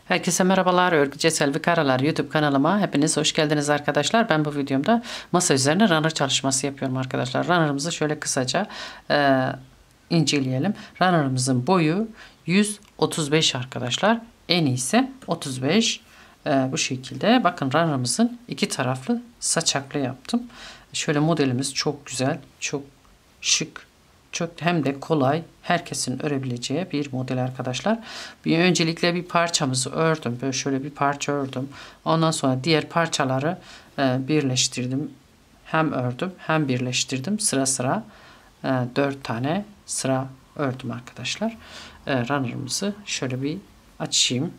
Herkese merhabalar. Örgüce Selvi Karalar YouTube kanalıma hepiniz hoş geldiniz arkadaşlar. Ben bu videomda masa üzerine runner çalışması yapıyorum arkadaşlar. Runner'ımızı şöyle kısaca inceleyelim. Runner'ımızın boyu 135 arkadaşlar. En iyisi 35. Bu şekilde. Bakın runner'ımızın iki taraflı saçaklı yaptım. Şöyle modelimiz çok güzel, çok şık. Çok hem de kolay, herkesin örebileceği bir model arkadaşlar. Öncelikle bir parçamızı ördüm. Böyle şöyle bir parça ördüm. Ondan sonra diğer parçaları birleştirdim. Hem ördüm hem birleştirdim. Sıra sıra 4 tane sıra ördüm arkadaşlar. Runner'ımızı şöyle bir açayım.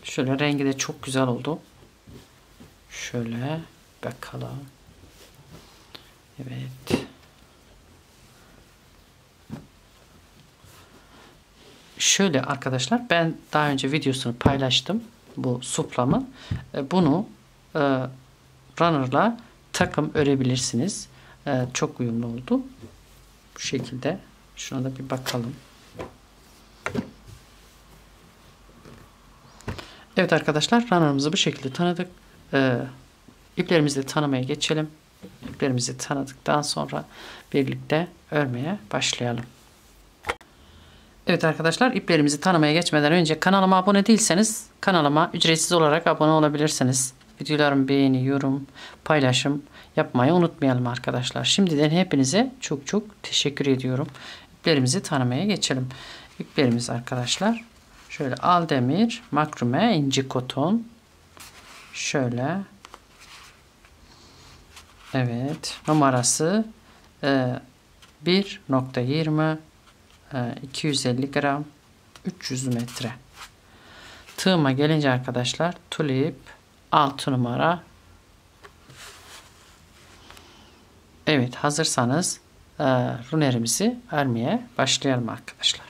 Şöyle rengi de çok güzel oldu. Şöyle bakalım. Evet. Şöyle arkadaşlar, ben daha önce videosunu paylaştım bu suplamı. Bunu runner'la takım örebilirsiniz. Çok uyumlu oldu. Bu şekilde. Şuna da bir bakalım. Evet arkadaşlar, runner'ımızı bu şekilde tanıdık. İplerimizi de tanımaya geçelim. İplerimizi tanıdıktan sonra birlikte örmeye başlayalım. Evet arkadaşlar, iplerimizi tanımaya geçmeden önce kanalıma abone değilseniz kanalıma ücretsiz olarak abone olabilirsiniz. Videolarımı beğeni, yorum, paylaşım yapmayı unutmayalım arkadaşlar. Şimdiden hepinize çok çok teşekkür ediyorum. İplerimizi tanımaya geçelim. İplerimiz arkadaşlar şöyle aldemir, makrume, inci koton. Şöyle. Evet, numarası 1.20 250 gram 300 metre. Tığıma gelince arkadaşlar tulip 6 numara. Evet, hazırsanız runerimizi örmeye başlayalım arkadaşlar.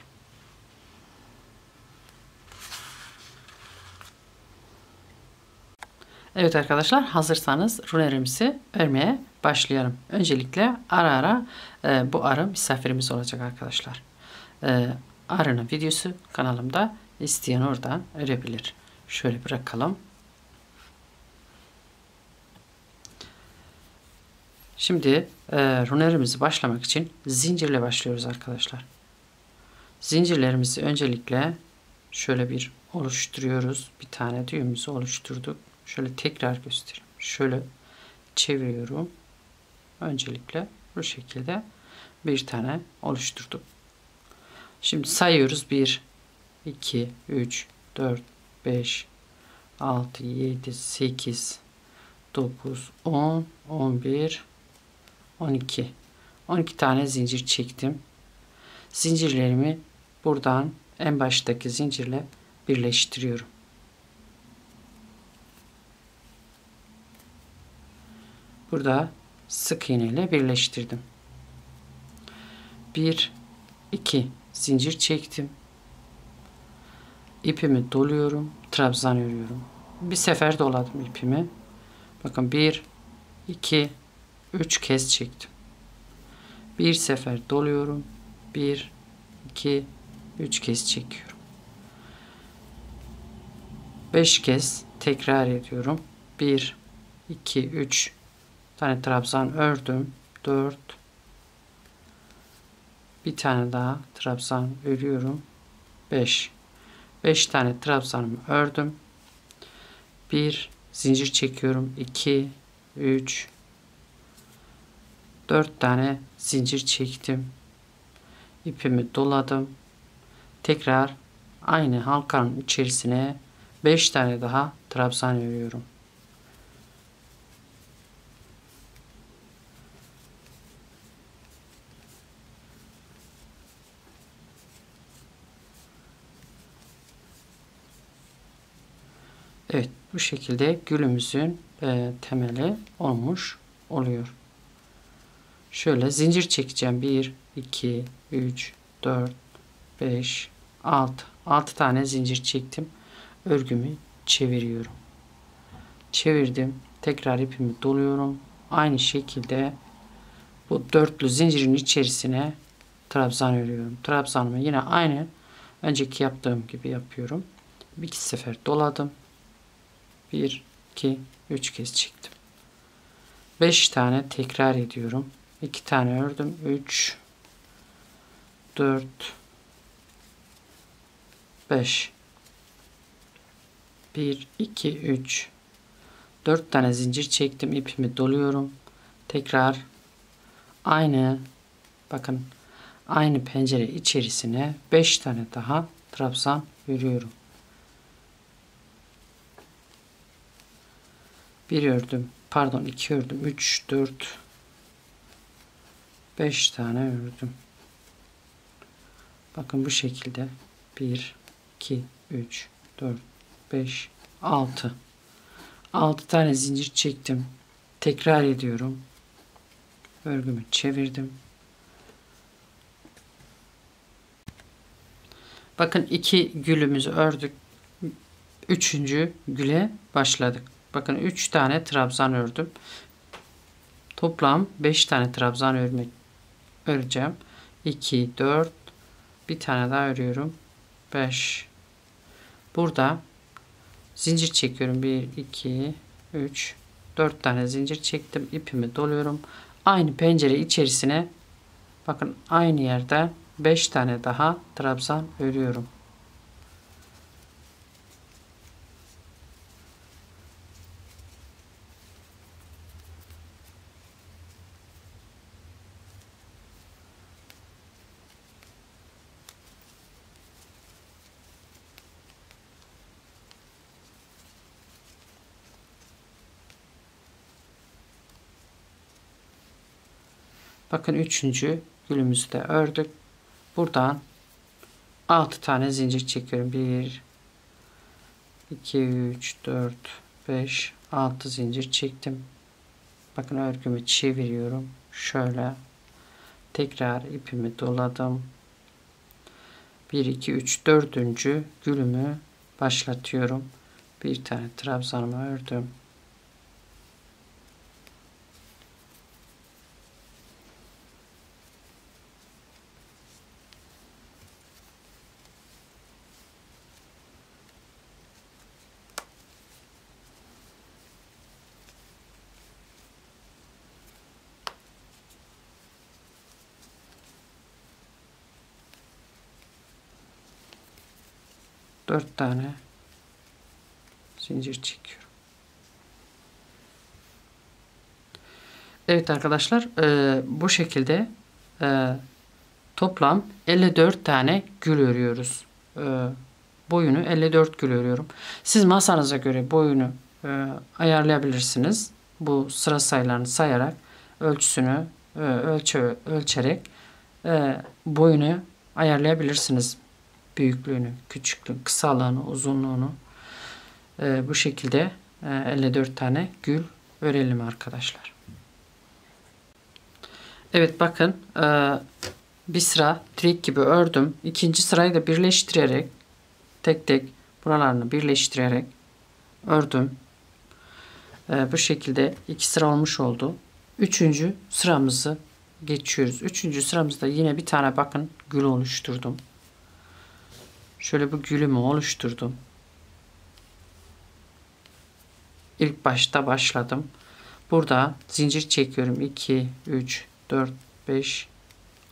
Evet arkadaşlar, hazırsanız runerimizi örmeye başlayalım. Öncelikle ara ara bu arı misafirimiz olacak arkadaşlar. Arının videosu kanalımda, isteyen oradan örebilir. Şöyle bırakalım. Şimdi runerimizi başlamak için zincirle başlıyoruz arkadaşlar. Zincirlerimizi öncelikle şöyle bir oluşturuyoruz. Bir tane düğümümüzü oluşturduk. Şöyle tekrar göstereyim. Şöyle çeviriyorum. Öncelikle bu şekilde bir tane oluşturduk. Şimdi sayıyoruz. 1, 2, 3, 4, 5, 6, 7, 8, 9, 10, 11, 12. 12 tane zincir çektim. Zincirlerimi buradan en baştaki zincirle birleştiriyorum. Burada sık iğne ile birleştirdim. 1, 2 zincir çektim. İpimi doluyorum. Trabzan örüyorum. Bir sefer doladım ipimi. Bakın 1, 2, 3 kez çektim. Bir sefer doluyorum. 1, 2, 3 kez çekiyorum. 5 kez tekrar ediyorum. 1, 2, 3 tane trabzan ördüm. 4, bir tane daha trabzan örüyorum. 5 tane trabzanımı ördüm. 1 zincir çekiyorum. 2, 3, 4 tane zincir çektim. İpimi doladım. Tekrar aynı halkanın içerisine 5 tane daha trabzan örüyorum. Evet, bu şekilde gülümüzün temeli olmuş oluyor. Şöyle zincir çekeceğim. 1, 2, 3, 4, 5, 6. 6 tane zincir çektim. Örgümü çeviriyorum. Çevirdim. Tekrar ipimi doluyorum. Aynı şekilde bu dörtlü zincirin içerisine trabzan örüyorum. Trabzanımı yine aynı önceki yaptığım gibi yapıyorum. 2 sefer doladım. 1, 2, 3 kez çektim. 5 tane tekrar ediyorum. 2 tane ördüm. 3, 4, 5. 1, 2, 3. 4 tane zincir çektim. İpimi doluyorum. Tekrar aynı, bakın, aynı pencere içerisine 5 tane daha trabzan örüyorum. 1 ördüm. Pardon, 2 ördüm. 3, 4, 5 tane ördüm. Bakın bu şekilde 1, 2, 3, 4, 5, 6. 6 tane zincir çektim. Tekrar ediyorum. Örgümü çevirdim. Bakın 2 gülümüzü ördük. 3. güle başladık. Bakın 3 tane trabzan ördüm. Toplam 5 tane trabzan öreceğim. 2, 4, bir tane daha örüyorum. 5. Burada zincir çekiyorum. 1, 2, 3, 4 tane zincir çektim. İpimi doluyorum. Aynı pencere içerisine, bakın, aynı yerde 5 tane daha trabzan örüyorum. Bakın 3. gülümüzü de ördük. Buradan 6 tane zincir çekiyorum. 1, 2, 3, 4, 5, 6 zincir çektim. Bakın örgümü çeviriyorum. Şöyle tekrar ipimi doladım. 1, 2, 3, 4. gülümü başlatıyorum. Bir tane trabzanımı ördüm. Dört tane zincir çekiyorum. Evet arkadaşlar, bu şekilde toplam 54 tane gül örüyoruz. Boyunu 54 gül örüyorum. Siz masanıza göre boyunu ayarlayabilirsiniz. Bu sıra sayılarını sayarak, ölçüsünü ölçerek boyunu ayarlayabilirsiniz. Büyüklüğünü, küçüklüğünü, kısalığını, uzunluğunu. Bu şekilde 54 tane gül örelim arkadaşlar. Evet, bakın, bir sıra trek gibi ördüm. İkinci sırayı da birleştirerek, tek tek buralarını birleştirerek ördüm. Bu şekilde 2 sıra olmuş oldu. 3. sıramızı geçiyoruz. 3. sıramızda yine bir tane, bakın, gül oluşturdum. Şöyle bu gülümü oluşturdum. İlk başta başladım. Burada zincir çekiyorum. 2, 3, 4, 5,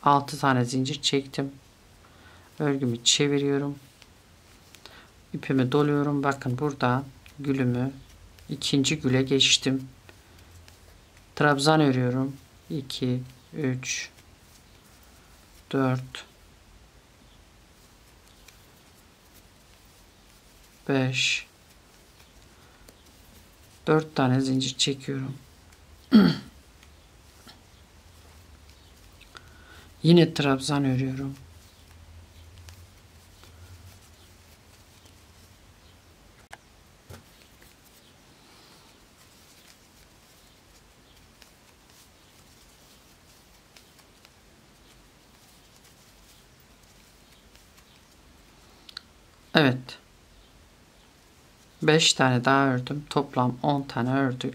6 tane zincir çektim. Örgümü çeviriyorum. İpimi doluyorum. Bakın burada gülümü, ikinci güle geçtim. Trabzan örüyorum. 2, 3, 4, 5, 4 tane zincir çekiyorum. Yine trabzan örüyorum. Evet. 5 tane daha ördüm. Toplam 10 tane ördük.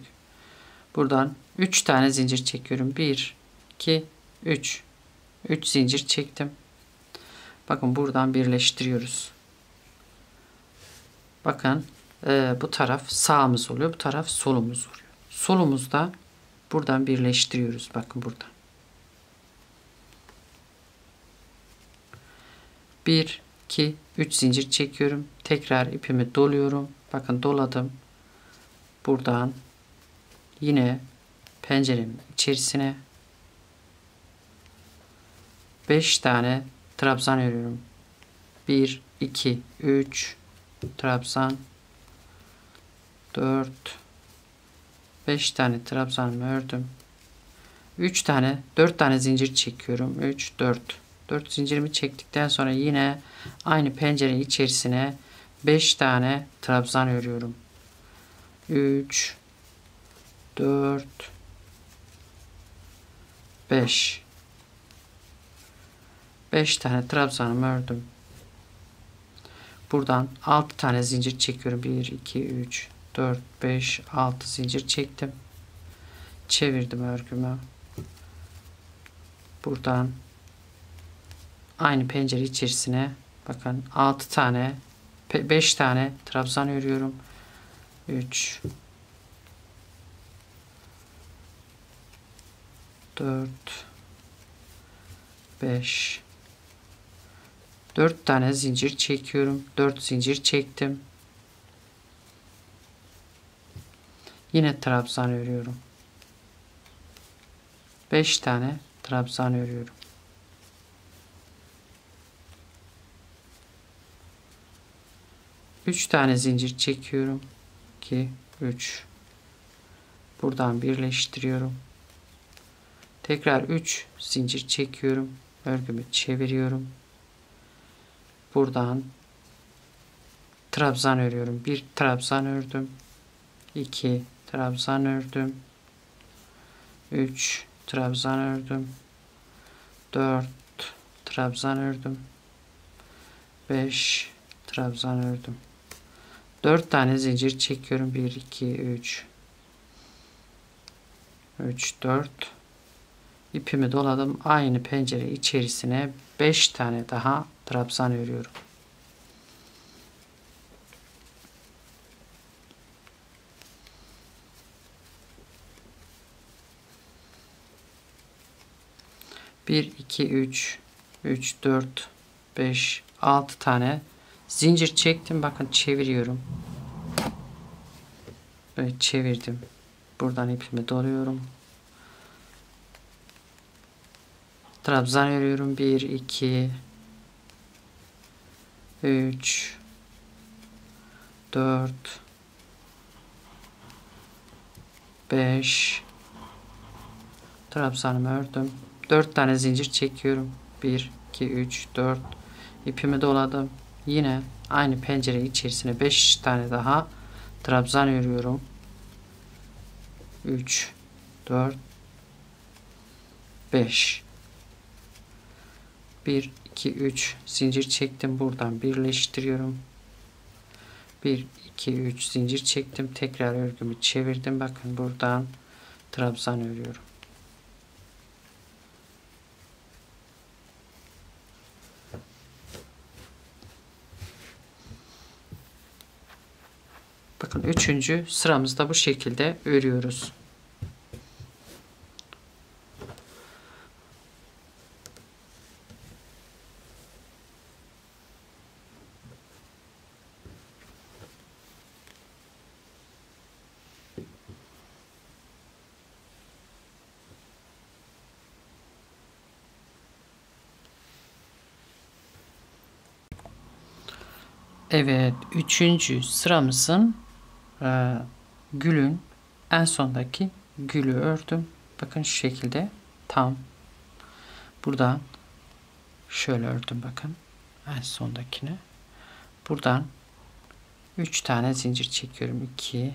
Buradan 3 tane zincir çekiyorum. 1, 2, 3. 3 zincir çektim. Bakın buradan birleştiriyoruz. Bakın bu taraf sağımız oluyor. Bu taraf solumuz oluyor. Solumuzda buradan birleştiriyoruz. Bakın burada. 1, 2, 3 zincir çekiyorum. Tekrar ipimi doluyorum. Bakın doladım. Buradan yine penceremin içerisine 5 tane trabzan örüyorum. 1, 2, 3 trabzan, 4, 5 tane trabzanımı ördüm. 4 tane zincir çekiyorum. 3, 4. 4 zincirimi çektikten sonra yine aynı pencere içerisine 5 tane trabzan örüyorum. 3, 4, 5. 5 tane trabzanımı ördüm. Buradan 6 tane zincir çekiyorum. 1, 2, 3, 4, 5, 6 zincir çektim. Çevirdim örgümü. Buradan aynı pencere içerisine bakın 6 tane 5 tane trabzan örüyorum. 3, 4, 5, 4 tane zincir çekiyorum. 4 zincir çektim. Yine trabzan örüyorum. 5 tane trabzan örüyorum. Üç tane zincir çekiyorum. 2, 3. Buradan birleştiriyorum. Tekrar 3 zincir çekiyorum. Örgümü çeviriyorum. Buradan trabzan örüyorum. 1 trabzan ördüm. 2 trabzan ördüm. 3 trabzan ördüm. 4 trabzan ördüm. 5 trabzan ördüm. 4 tane zincir çekiyorum. 1, 2, 3. 3, 4. İpimi doladım. Aynı pencere içerisine 5 tane daha trabzan örüyorum. Bir, iki, üç, 4, 5, 6 tane zincir çektim. Bakın çeviriyorum. Böyle çevirdim. Buradan ipimi doluyorum. Trabzan örüyorum. 1, 2, 3, 4, 5. Trabzanımı ördüm. 4 tane zincir çekiyorum. 1, 2, 3, 4. İpimi doladım. Yine aynı pencere içerisine 5 tane daha trabzan örüyorum. 3, 4, 5. 1, 2, 3 zincir çektim. Buradan birleştiriyorum. 1, 2, 3 zincir çektim. Tekrar örgümü çevirdim. Bakın buradan trabzan örüyorum. Bakın 3. sıramızda bu şekilde örüyoruz. Evet, 3. sıramızın gülün en sondaki gülü ördüm. Bakın şu şekilde tam buradan şöyle ördüm bakın en sondakini. Buradan 3 tane zincir çekiyorum. 2,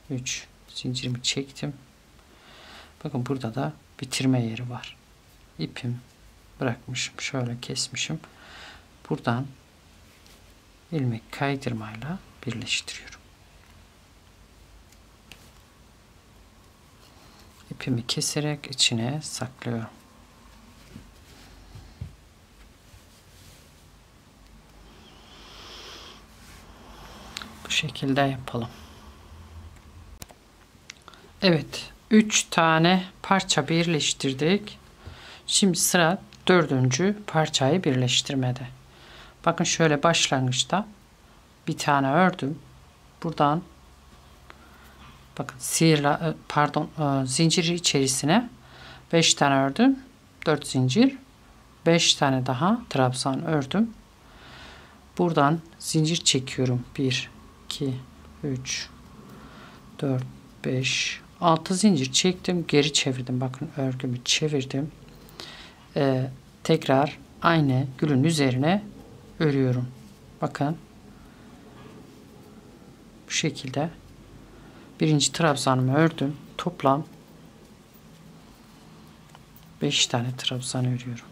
3 zincirimi çektim. Bakın burada da bitirme yeri var. İpim bırakmışım. Şöyle kesmişim. Buradan ilmek kaydırmayla birleştiriyorum. İpimi keserek içine saklıyorum. şekilde yapalım. Evet, 3 tane parça birleştirdik. Şimdi sıra dördüncü parçayı birleştirmede. Bakın şöyle başlangıçta bir tane ördüm. Buradan bakın zincir içerisine 5 tane ördüm. 4 zincir, 5 tane daha trabzan ördüm. Buradan zincir çekiyorum. 1 2 3 4 5 6 zincir çektim, geri çevirdim. Bakın örgümü çevirdim. Tekrar aynı gülün üzerine örüyorum. Bakın bu şekilde birinci trabzanımı ördüm. Toplam 5 tane trabzan örüyorum.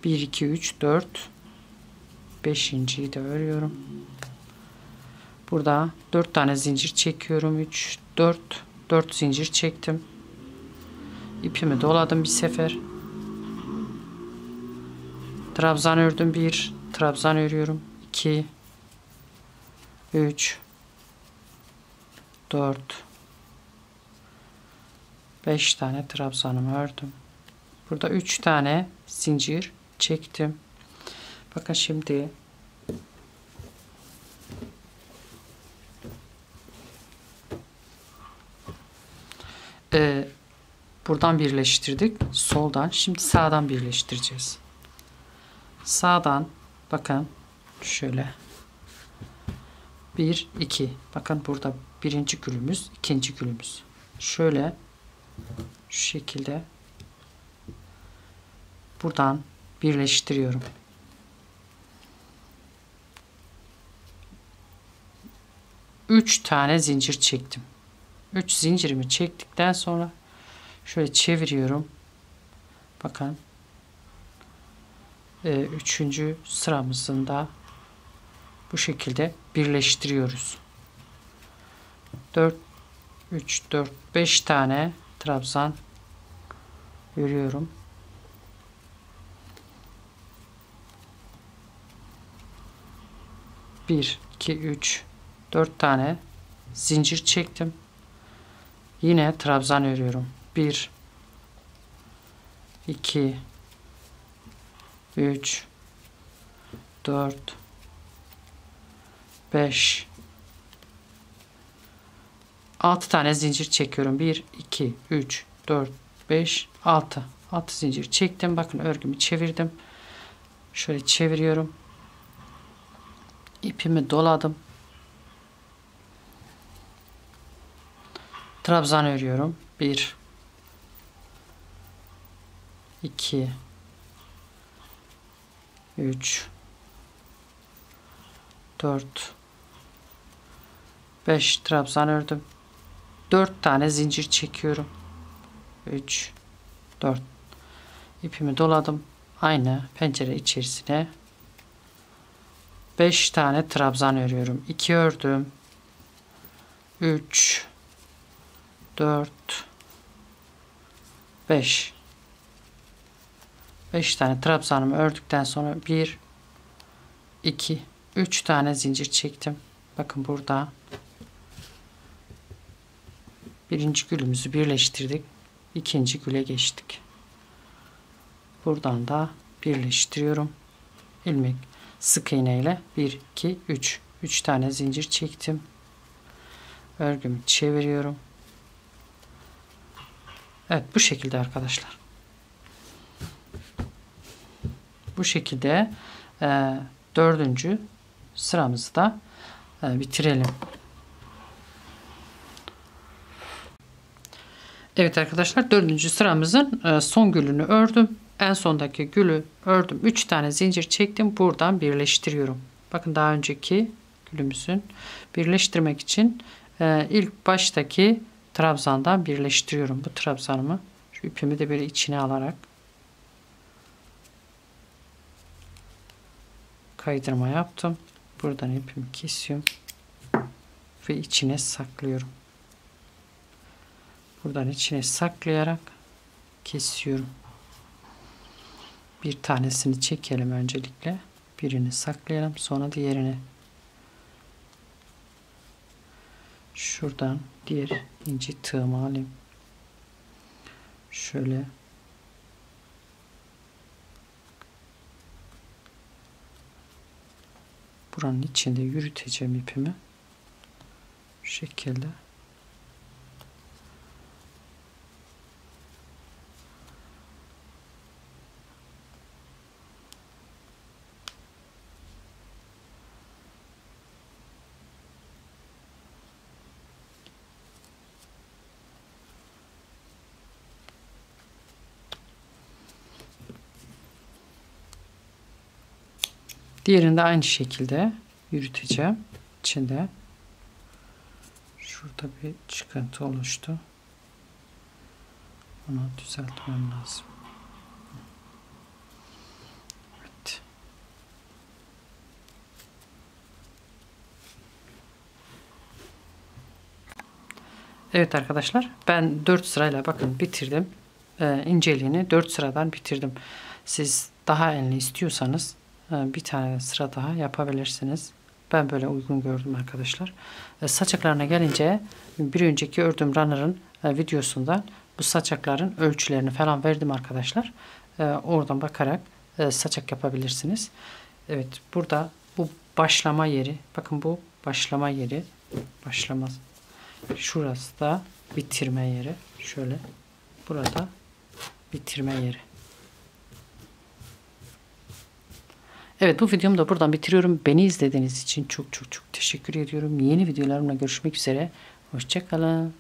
1 2 3 4 5.'yi de örüyorum. Burada 4 tane zincir çekiyorum. 3 4 zincir çektim. İpimi doladım bir sefer. Trabzan ördüm. 1 trabzan örüyorum. 2 3 4 5 tane trabzanımı ördüm. Burada 3 tane zincir çektim. Bakın şimdi buradan birleştirdik. Soldan. Şimdi sağdan birleştireceğiz. Sağdan bakın şöyle 1 2, bakın burada birinci gülümüz, ikinci gülümüz. Şöyle şu şekilde buradan birleştiriyorum. Üç tane zincir çektim. 3 zincirimi çektikten sonra şöyle çeviriyorum. Bakın üçüncü sıramızın da bu şekilde birleştiriyoruz. 4 3 4 5 tane trabzan örüyorum. Bir, iki, üç, 4 tane zincir çektim. Yine trabzan örüyorum. 1 2 3 4 5 6 tane zincir çekiyorum. 1 2 3 4 5 6 zincir çektim. Bakın örgümü çevirdim. Şöyle çeviriyorum. İpimi doladım. Trabzan örüyorum. 1 2 3 4 5 trabzan ördüm. 4 tane zincir çekiyorum. 3 4 ipimi doladım. Aynı pencere içerisine 5 tane trabzan örüyorum. 2 ördüm. 3 4 5 tane trabzanımı ördükten sonra 1 2 3 tane zincir çektim. Bakın burada birinci gülümüzü birleştirdik. İkinci güle geçtik. Buradan da birleştiriyorum. İlmek sık iğne ile 1 2 3 tane zincir çektim. Örgümü çeviriyorum. Evet, bu şekilde arkadaşlar. Bu şekilde dördüncü sıramızı da bitirelim. Evet arkadaşlar, dördüncü sıramızın son gülünü ördüm. En sondaki gülü ördüm. 3 tane zincir çektim. Buradan birleştiriyorum. Bakın daha önceki gülümüzün birleştirmek için ilk baştaki trabzandan birleştiriyorum. Bu trabzanımı şu ipimi de böyle içine alarak kaydırma yaptım. Buradan ipimi kesiyorum ve içine saklıyorum. Buradan içine saklayarak kesiyorum. Bir tanesini çekelim öncelikle. Birini saklayalım. Sonra diğerini. Şuradan diğer inci tığımı alayım. Şöyle buranın içinde yürüteceğim ipimi. Şu şekilde. Diğerini de aynı şekilde yürüteceğim. İçinde şurada bir çıkıntı oluştu. Onu düzeltmem lazım. Evet. Evet arkadaşlar, ben 4 sırayla bakın bitirdim. İnceliğini 4 sıradan bitirdim. Siz daha enli istiyorsanız bir tane sıra daha yapabilirsiniz. Ben böyle uygun gördüm arkadaşlar. Saçaklarına gelince bir önceki ördüğüm runner'ın videosundan bu saçakların ölçülerini falan verdim arkadaşlar. Oradan bakarak saçak yapabilirsiniz. Evet, burada bu başlama yeri. Bakın bu başlama yeri. Başlama. Şurası da bitirme yeri. Şöyle. Burada bitirme yeri. Evet, bu videomu da buradan bitiriyorum. Beni izlediğiniz için çok çok çok teşekkür ediyorum. Yeni videolarımla görüşmek üzere. Hoşça kalın.